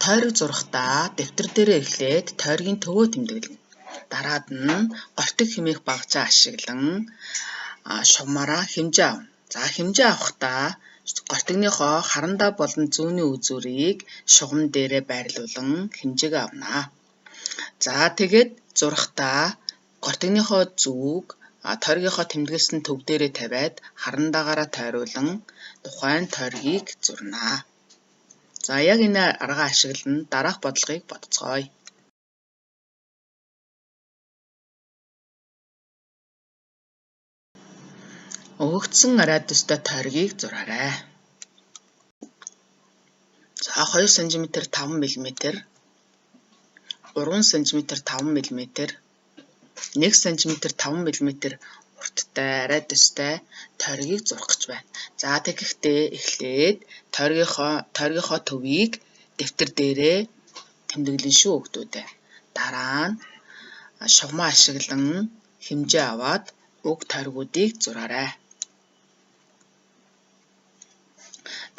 тойрог зурхдаа дэвтэр дээрээ эхлээд тойргийн төвөө тэмдэглэнэ. Дараад нь гортог хэмээх багжаа ашиглан шугамаараа хэмжээ авна. За хэмжээ авахдаа гортогныхоо харандаа болон зүүнний үзүүрийг шугам дээрээ байрлуулан хэмжээгээ авна. За тэгээд зурхдаа гортогныхоо зүг тойргийнхоо тэмдэглэсэн төв дээрээ тавиад харандаагаараа тойруулан тухайн тойргийг зурна. За яг энэ арга ашиглан дараах бодлогыг бодцгоё. Өгөгдсөн радиустай тойргийг зураарай. За 2 см 5 мм, 3 см 5 мм, 1 см 5 мм урттай радиустай тойргийг зурах гэж байна. За тэгэхдээ эхлээд тойргийнхоо төвийг дэвтэр дээрээ тэмдэглэн шүү хүүхдүүдээ. Дараа нь шугамаа ашиглан хэмжээ аваад уг тойргуудыг зураарай.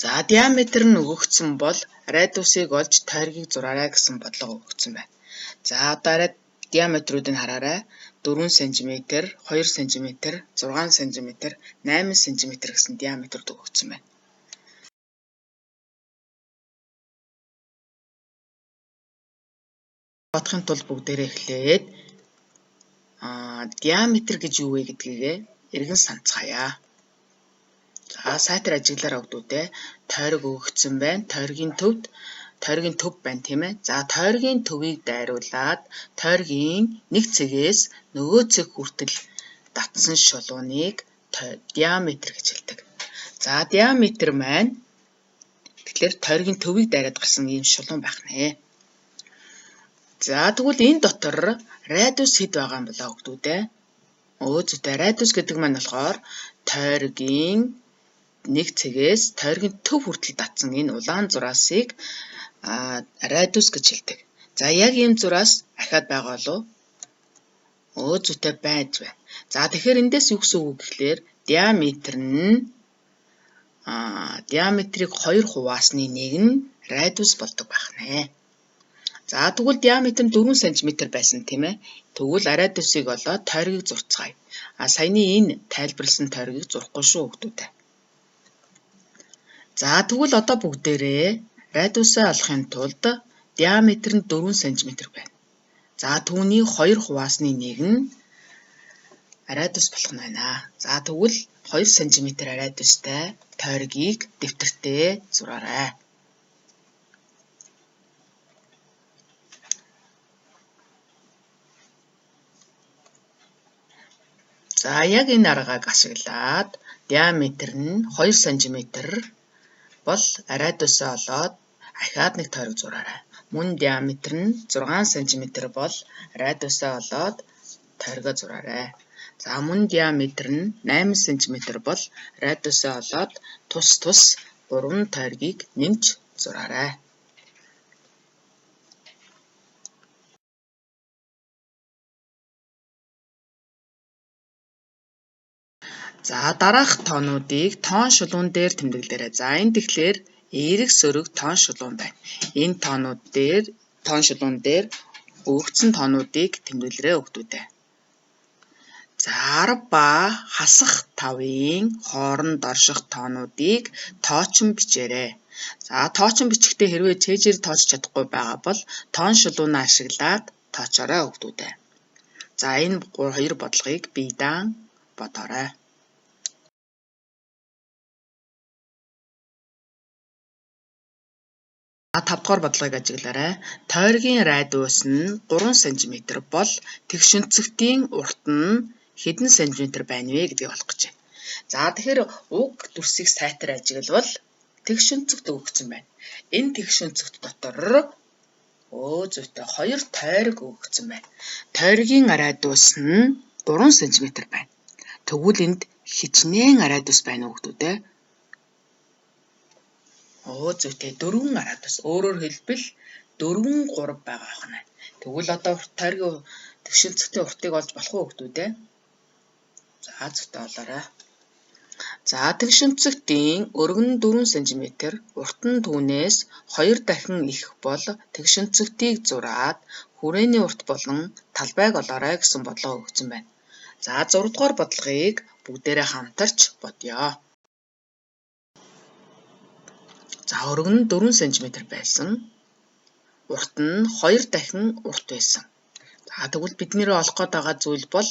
За диаметр нь өгөгдсөн бол радиусыг олж тойргийг зураарай гэсэн бодлого өгөгдсөн байна. За одоо диаметруудыг хараарай. 4 см, 2 см, 6 см, 8 см гэсэн диаметрууд өгөгдсөн байна. Бодохын тулд бүгдээрээ эхлээд диаметр гэж юу вэ гэдгийг эргэн санацгаая. За сайтар ажиглаараа өгдөөдөө тойрог өгөгдсөн байна. Тойргийн төв байна тийм ээ. За тойргийн төвийг дайруулад тойргийн нэг цэгээс нөгөө цэг хүртэл татсан шулууныг диаметр гэж хэлдэг. За диаметр маань тэгэхээр тойргийн төвийг дайраад гарсан ийм шулуун байх нэ. За тэгвэл энэ дотор радиус хэд байгаа юм болоо хүүхдүүдээ? Зүйтэй радиус гэдэг маань болохоор тойргийн нэг цэгээс тойргийн төв хүртэл татсан энэ улаан зураасыг радиус гэж хэлдэг. За яг ийм зураас ахаад байгаа болов уу? Зүйтэй байж байна. За тэгэхээр эндээс юу гэсэн үг гэхээр диаметр нь диаметрийг 2 хуваасны нэг нь радиус болдог байх нэ. За тэгвэл диаметр нь 4 см байсан тийм ээ. Тэгвэл радиусыг олоод тойргийг зурцгаая. Саяны энэ тайлбарласан тойргийг зурахгүй шүү хүүхдүүдээ. За тэгвэл одоо бүгдээрээ радиусаа олохын тулд диаметр нь 4 см байна. За түүний 2 хуваасны нэг нь радиус болох нь байна. За тэгвэл 2 см радиустай тойргийг дэвтэртээ зураарай. За яг энэ аргыг ашиглаад диаметр нь 2 см бол радиусаа олоод ахаад нэг тойрог зураарай. Мөн диаметр нь 6 см бол радиусаа олоод тойргоо зураарай. За мөн диаметр нь 8 см бол радиусаа олоод тус 3 тойргийг нэмж зураарай. За дараах тоонуудыг тоон шулуун дээр тэмдэглээрэй. За энэ тэгэхээр эерэг сөрөг тоон шулуун байна. Энэ тоон шулуун дээр өгөгдсөн тоонуудыг тэмдэглэрэй хүүхдүүдээ. За 10 ба хасах 5-ын хооронд орших тоонуудыг тоочин бичээрэй. За тоочин бичихтэй хэрвээ цээжээр тооч чадахгүй байгаа бол тоон шулуунаа ашиглаад тоочоорой хүүхдүүдээ. За энэ 2 бодлогыг биедан бодоорой. 5 дугаар бодлогыг ажиглаарай. Тойргийн радиус нь 3 см бол тэгшүнцэгтийн урт нь хэдэн см байна вэ гэдгийг олох гэж байна. За тэгэхээр уг дүрсийг сайтар ажиглавал тэгшүнцэгт өгөгдсөн байна. Энэ тэгшүнцэгт дотор зүйтэй 2 тойрог өгөгдсөн байна. Тойргийн радиус нь 3 см байна. Тэгвэл энд хичнээн радиус байна уу хүүхдүүдээ? Зүйтэй 4 радиус. Өөрөөр хэлбэл 4 3 байгаа байна. Тэгвэл одоо тойргийн тэгшүнцэгтийн уртыг олж болох уу хүүхдүүдээ? За зүйтэй олоорой. За тэгшинцэгтийн өргөн 4 см, урт нь түүнээс 2 дахин их бол тэгшинцэгтийг зураад хүрээний урт болон талбайг олоорой гэсэн бодлого өгсөн байна. За 6 дугаар бодлогыг бүгдээрээ хамтарч бодъё. За өргөн нь 4 см байсан. Урт нь 2 дахин урт байсан. За тэгвэл бидний олох гээд байгаа зүйл бол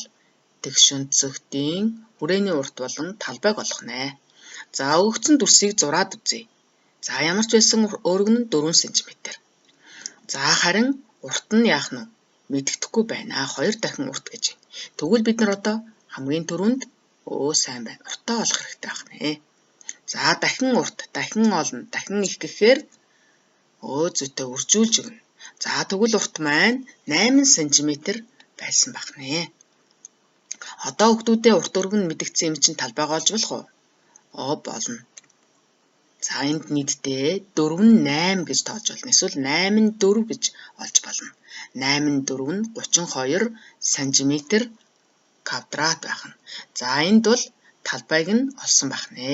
тэгшинцэгтийн хүрээний урт болон талбайг олох нэ. За өгөгдсөн дүрсийг зураад үзье. За ямар ч байсан өргөн нь 4 см. За харин урт нь яах нь мэддэхгүй байна. 2 дахин урт гэж. Тэгвэл бид нар одоо хамгийн түрүүнд сайн байна. Уртаа олох хэрэгтэй байх нэ. За дахин урт, дахин олон, дахин их гэхээр зүйтэй үржүүлж өгнө. За тэгвэл урт маань 8 см байсан байх нэ. Одоо хүүхдүүдээ урт өргөн мэдгдсэн юм чинь талбайгаа олж болох уу? Болно. За энд нийтдээ 4 нь 8 гэж тоож болно. Эсвэл 8 нь 4 гэж олж болно. 8 нь 4 нь 32 см квадрат байх нь. За энд бол талбайг нь олсон байх нэ.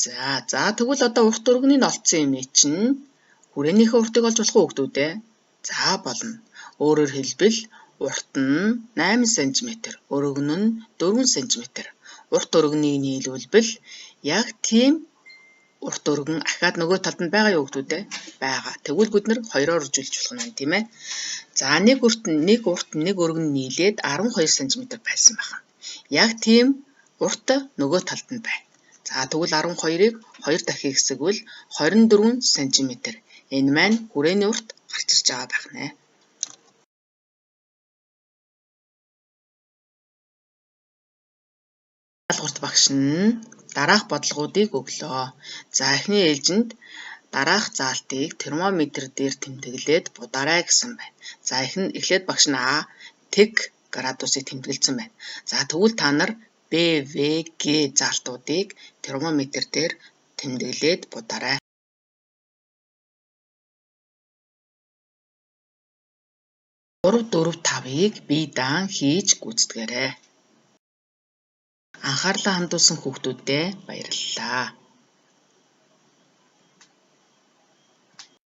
За тэгвэл одоо урт өргөнийг олцсон юм чинь хүрээнийхээ уртыг олж болох уу хүүхдүүдээ? За болно. Өөрөөр хэлбэл урт нь 8 см, өргөн нь 4 см. Урт өргөнийг нийлүүлбэл яг тийм урт өргөн ахаад нөгөө талд нь байгаа юу хүүхдүүдээ? Байгаа. Тэгвэл бид нэр 2-оор үржүүлж болох нь тийм ээ. За нэг урт нэг өргөн нийлээд 12 см байсан байна. Яг тийм урт нөгөө талд нь байна. За тэгвэл 12-ыг 2 дахин хэсэгвэл 24 см. Энэ маань хүрээний урт гарч ирж байгаа байх нэ. Урт багш нь дараах бодлогуудыг өглөө. За эхний ээлжинд дараах заалтыг термометр дээр тэмдэглээд будаарай гэсэн байна. За эхлээд багш нь тэг градусыг тэмдэглэсэн байна. За тэгвэл та нар Б, В, Г заалтуудыг термометр дээр тэмдэглээд будаарай. Гурав 4 5-ыг бие даан хийж гүйцэтгээрэй. Анхаарлаа хандуулсан хүүхдүүддээ баярлалаа.